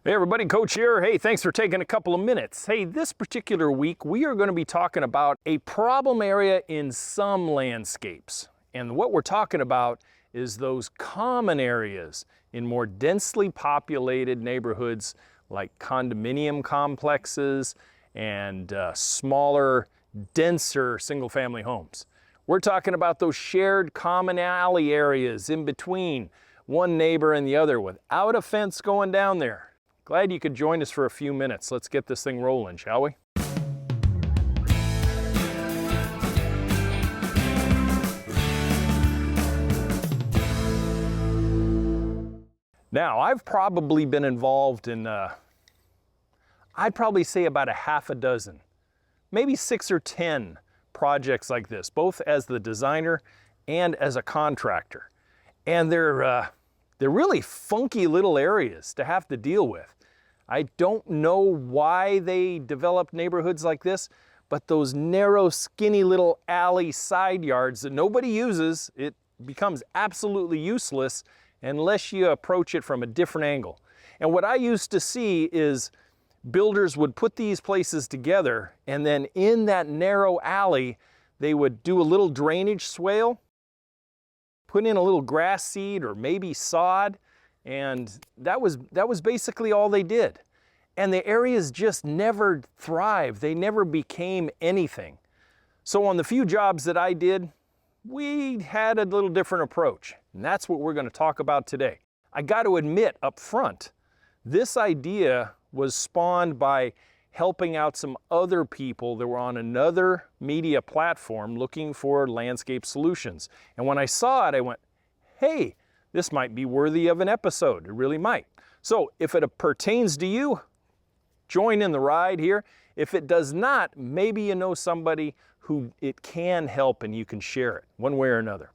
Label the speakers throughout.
Speaker 1: Hey everybody, Coach here. Hey, thanks for taking a couple of minutes. Hey, this particular week we are going to be talking about a problem area in some landscapes. And what we're talking about is those common areas in more densely populated neighborhoods like condominium complexes and smaller, denser single-family homes. We're talking about those shared common alley areas in between one neighbor and the other without a fence going down there. Glad you could join us for a few minutes. Let's get this thing rolling, shall we? Now, I've probably been involved in, I'd probably say about a half a dozen, maybe 6 or 10 projects like this, both as the designer and as a contractor. And they're really funky little areas to have to deal with. I don't know why they developed neighborhoods like this, but those narrow, skinny little alley side yards that nobody uses, it becomes absolutely useless unless you approach it from a different angle. And what I used to see is builders would put these places together, and then in that narrow alley, they would do a little drainage swale, put in a little grass seed or maybe sod, and that was basically all they did. And the areas just never thrived. They never became anything. So on the few jobs that I did, we had a little different approach. And that's what we're going to talk about today. I got to admit up front, this idea was spawned by helping out some other people that were on another media platform looking for landscape solutions. And when I saw it, I went, hey, this might be worthy of an episode. It really might. So if it pertains to you, join in the ride here. If it does not, maybe you know somebody who it can help and you can share it one way or another.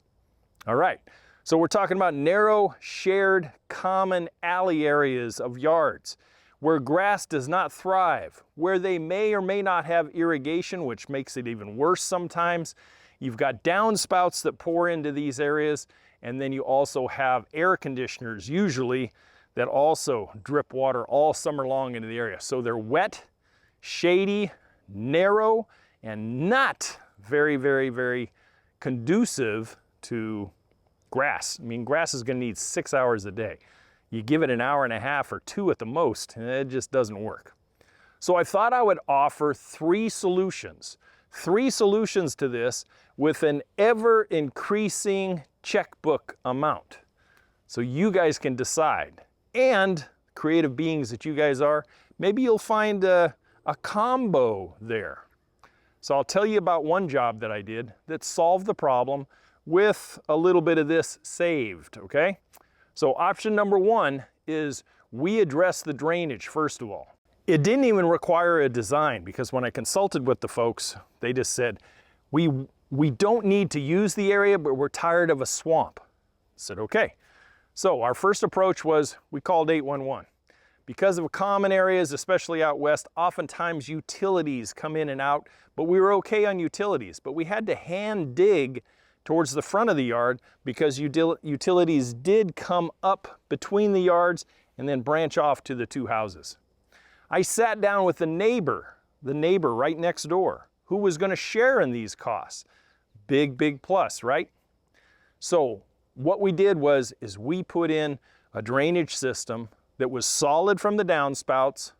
Speaker 1: All right, so we're talking about narrow, shared, common alley areas of yards where grass does not thrive, where they may or may not have irrigation, which makes it even worse sometimes. You've got downspouts that pour into these areas, and then you also have air conditioners, usually, that also drip water all summer long into the area. So they're wet, shady, narrow, and not very, very, very conducive to grass. I mean, grass is going to need 6 hours a day. You give it an hour and a half or 2 at the most, and it just doesn't work. So I thought I would offer 3 solutions. 3 solutions to this with an ever-increasing checkbook amount. So you guys can decide. And creative beings that you guys are, maybe you'll find a combo there. So I'll tell you about one job that I did that solved the problem with a little bit of this saved, okay? So option number 1 is we address the drainage first of all. It didn't even require a design because when I consulted with the folks, they just said, we don't need to use the area, but we're tired of a swamp. I said, okay. So our first approach was we called 811. Because of common areas, especially out west, oftentimes utilities come in and out, but we were okay on utilities. But we had to hand dig towards the front of the yard because utilities did come up between the yards and then branch off to the 2 houses. I sat down with the neighbor right next door, who was going to share in these costs. Big, big plus, right? So what we did was we put in a drainage system that was solid from the downspouts,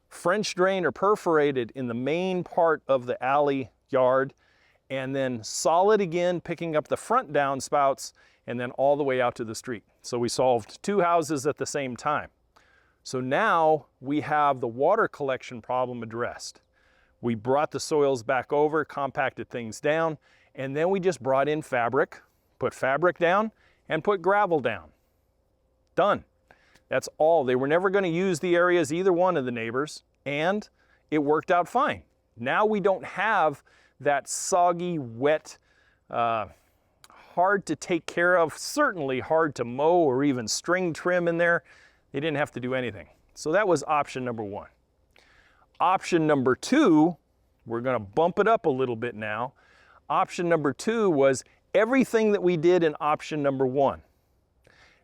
Speaker 1: French drained or perforated in the main part of the alley yard, and then solid again, picking up the front downspouts and then all the way out to the street. So we solved 2 houses at the same time. So now we have the water collection problem addressed. We brought the soils back over, compacted things down, and then we just brought in fabric, put fabric down, and put gravel down. Done. That's all. They were never going to use the areas, either one of the neighbors, and it worked out fine. Now we don't have that soggy, wet, hard to take care of, certainly hard to mow or even string trim in there. They didn't have to do anything. So that was option number 1. Option number 2, we're going to bump it up a little bit now. Option number 2 was everything that we did in option number 1,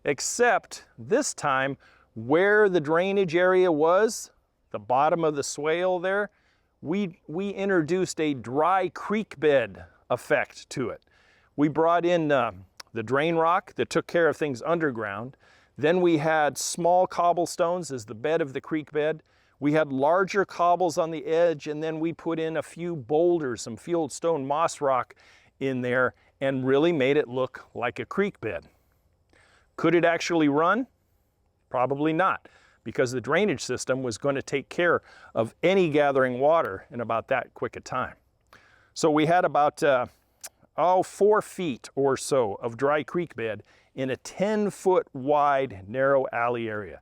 Speaker 1: except this time where the drainage area was, the bottom of the swale there, we introduced a dry creek bed effect to it. We brought in the drain rock that took care of things underground. Then we had small cobblestones as the bed of the creek bed. We had larger cobbles on the edge, and then we put in a few boulders, some fieldstone moss rock in there, and really made it look like a creek bed. Could it actually run? Probably not, because the drainage system was going to take care of any gathering water in about that quick a time. So we had about 4 feet or so of dry creek bed in a 10-foot wide narrow alley area.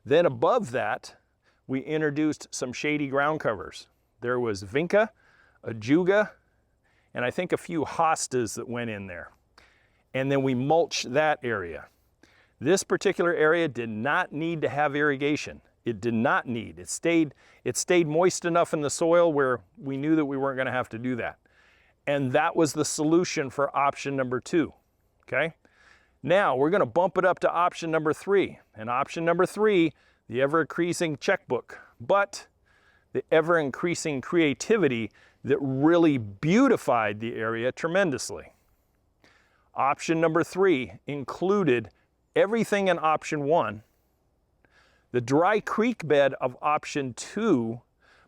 Speaker 1: Then above that, we introduced some shady ground covers. There was vinca, ajuga, and I think a few hostas that went in there. And then we mulched that area. This particular area did not need to have irrigation. It did not need. It stayed moist enough in the soil where we knew that we weren't going to have to do that. And that was the solution for option number 2, okay? Now we're going to bump it up to option number 3. And option number 3, the ever-increasing checkbook, but the ever-increasing creativity that really beautified the area tremendously. Option number 3 included everything in option 1, the dry creek bed of option 2,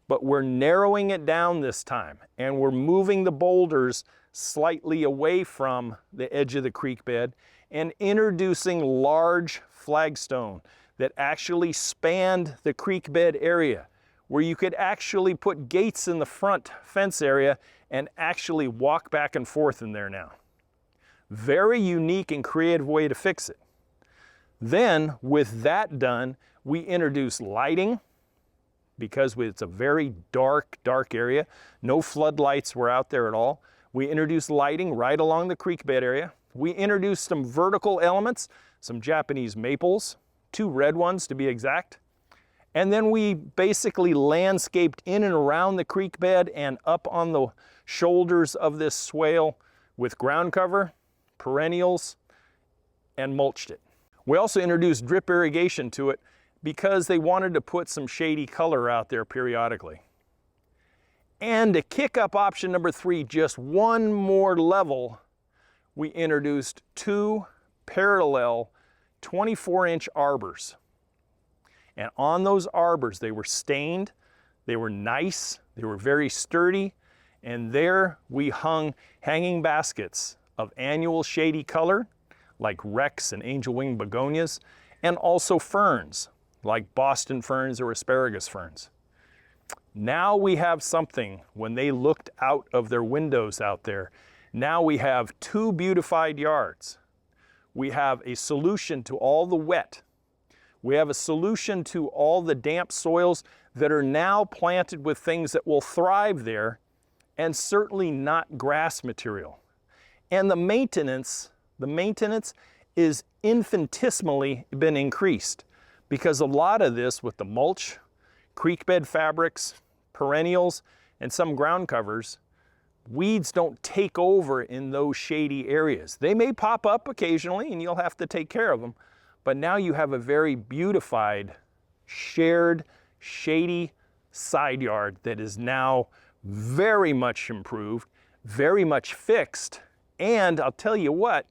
Speaker 1: but we're narrowing it down this time, and we're moving the boulders slightly away from the edge of the creek bed and introducing large flagstone that actually spanned the creek bed area, where you could actually put gates in the front fence area and actually walk back and forth in there now. Very unique and creative way to fix it. Then, with that done, we introduced lighting, because it's a very dark area. No floodlights were out there at all. We introduced lighting right along the creek bed area. We introduced some vertical elements, some Japanese maples, 2 red ones to be exact. And then we basically landscaped in and around the creek bed and up on the shoulders of this swale with ground cover, perennials, and mulched it. We also introduced drip irrigation to it because they wanted to put some shady color out there periodically. And to kick up option number 3 just one more level, we introduced 2 parallel 24-inch arbors. And on those arbors, they were stained, they were nice, they were very sturdy, and there we hung hanging baskets of annual shady color, like Rex and angel wing begonias, and also ferns, like Boston ferns or asparagus ferns. Now we have something, when they looked out of their windows out there, now we have 2 beautified yards. We have a solution to all the wet. We have a solution to all the damp soils that are now planted with things that will thrive there, and certainly not grass material. And the maintenance is infinitesimally been increased, because a lot of this with the mulch, creek bed fabrics, perennials, and some ground covers, weeds don't take over in those shady areas. They may pop up occasionally and you'll have to take care of them, but now you have a very beautified, shared, shady side yard that is now very much improved, very much fixed. And I'll tell you what,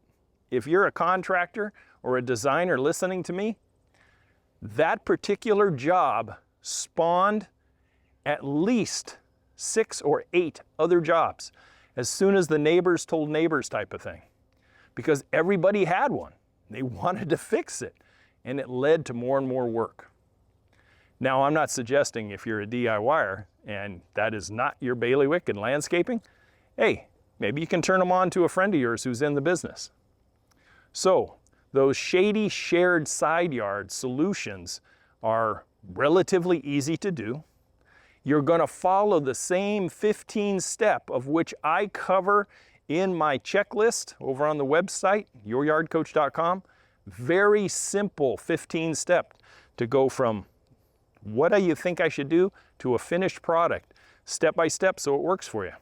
Speaker 1: if you're a contractor or a designer listening to me, that particular job spawned at least 6 or 8 other jobs as soon as the neighbors told neighbors type of thing, because everybody had one. They wanted to fix it, and it led to more and more work. Now, I'm not suggesting if you're a DIYer and that is not your bailiwick in landscaping, hey, maybe you can turn them on to a friend of yours who's in the business. So those shady shared side yard solutions are relatively easy to do. You're going to follow the same 15 step of which I cover in my checklist over on the website, youryardcoach.com. Very simple 15 step to go from what do you think I should do to a finished product, step by step, so it works for you.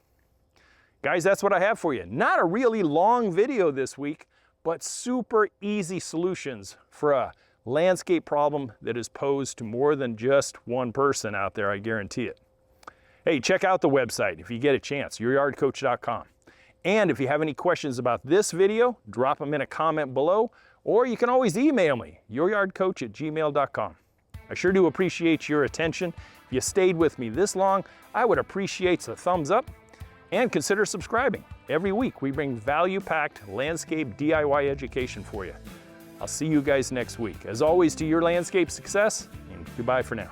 Speaker 1: Guys, that's what I have for you. Not a really long video this week, but super easy solutions for a landscape problem that is posed to more than just one person out there, I guarantee it. Hey, check out the website if you get a chance, youryardcoach.com. And if you have any questions about this video, drop them in a comment below, or you can always email me, youryardcoach@gmail.com. I sure do appreciate your attention. If you stayed with me this long, I would appreciate the thumbs up and consider subscribing. Every week we bring value-packed landscape DIY education for you. I'll see you guys next week. As always, to your landscape success, and goodbye for now.